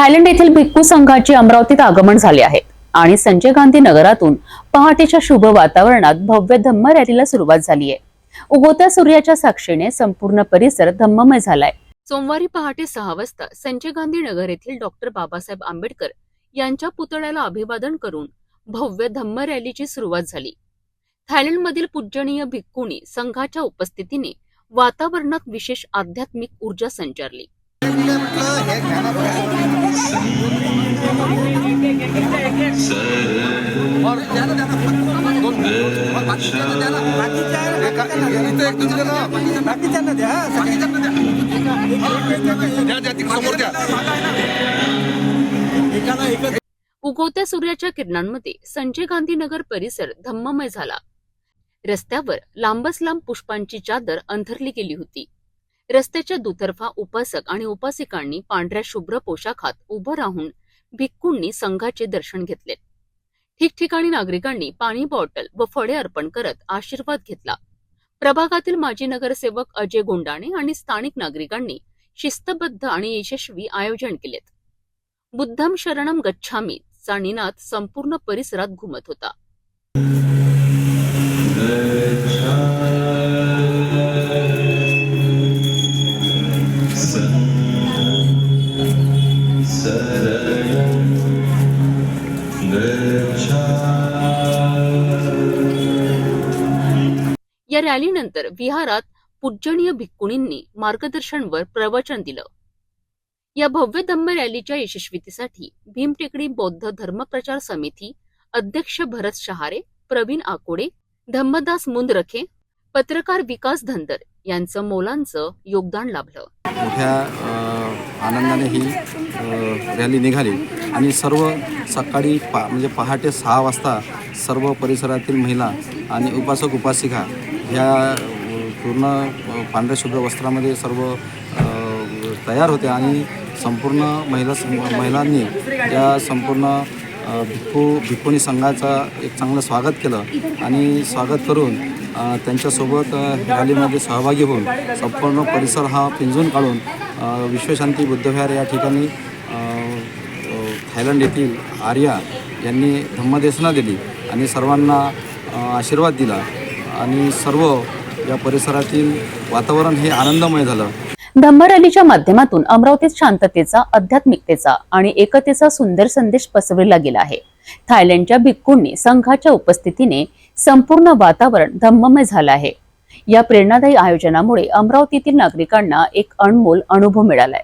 Thailand येथील भिक्खू संघाचे अमरावतीत आगमन झाले आहे आणि संजय गांधी नगरातून पहाटेच्या शुभ वातावरणात भव्य धम्म रॅलीला सुरुवात झाली आहे। उगवत्या सूर्याच्या साक्षीने संपूर्ण परिसर धम्ममय झालाय। सोमवारी पहाटे 6 वाजता संजय गांधी नगर येथील डॉक्टर बाबासाहेब आंबेडकर यांच्या पुतळ्याला अभिवादन करून भव्य धम्म रॅलीची सुरुवात झाली। थायलंडमधील पूजनीय भिक्खूंनी संघाच्या उपस्थितीने वातावरणात विशेष आध्यात्मिक ऊर्जा संचारली। उगवत्या सूर्याच्या किरणांमध्ये संजय गांधी नगर परिसर धम्ममय झाला। रस्त्यावर लांबच लांब पुष्पांची चादर अंथरली गेली होती। रस्त्याच्या दुतर्फा उपासक आणि उपासिकांनी पांढऱ्या शुभ्र पोशाखात उभं राहून भिक्खूंनी संघाचे दर्शन घेतले। ठिकठिकाणी नागरिकांनी पाणी बॉटल व फळे अर्पण करत आशीर्वाद घेतला। प्रभागातील माजी नगरसेवक अजय गोंडाणे आणि स्थानिक नागरिकांनी शिस्तबद्ध आणि यशस्वी आयोजन केलेत। बुद्धम शरणम गच्छामी चा निनाद संपूर्ण परिसरात घुमत होता। या रॅलीनंतर विहारात पूजनीय भिक्खूंनी मार्गदर्शनवर प्रवचन दिलं। या भव्य धम्म रॅलीच्या यशस्वीतेसाठी भीमटेकडी बौद्ध धर्म प्रचार समिती अध्यक्ष भरत शहारे, प्रवीण आकोडे, धम्मदास मुंदरखे, पत्रकार विकास धनगर यांचं मोलांचं योगदान लाभलं। मोठ्या आनंदाने ही रॅली निघाली आणि सर्व सकाळी म्हणजे पहाटे 6 वाजता सर्व परिसरातील महिला आणि उपासक उपासिका ह्या पूर्ण पांढऱ्या शुभ्र वस्त्रामध्ये सर्व तयार होते आणि संपूर्ण महिलांनी या संपूर्ण भिक्खूंनी संघाचा एक चांगलं स्वागत केलं आणि स्वागत करून त्यांच्यासोबत रॅलीमध्ये सहभागी होऊन संपूर्ण परिसर हा पिंजून काढून विश्वशांती बुद्धविहार या ठिकाणी थायलंड येथील आर्या यांनी धम्मदेशना दिली आणि सर्वांना आशीर्वाद दिला आणि सर्व या परिसरातील वातावरण हे आनंदमय झालं। धम्म रॅलीच्या माध्यमातून अमरावतीत शांततेचा, आध्यात्मिकतेचा आणि एकतेचा सुंदर संदेश पसरविला गेला आहे। थायलंडच्या भिक्खूंनी संघाच्या उपस्थितीने संपूर्ण वातावरण धम्ममय झालं आहे। या प्रेरणादायी आयोजनामुळे अमरावतीतील नागरिकांना एक अनमोल अनुभव मिळालाय।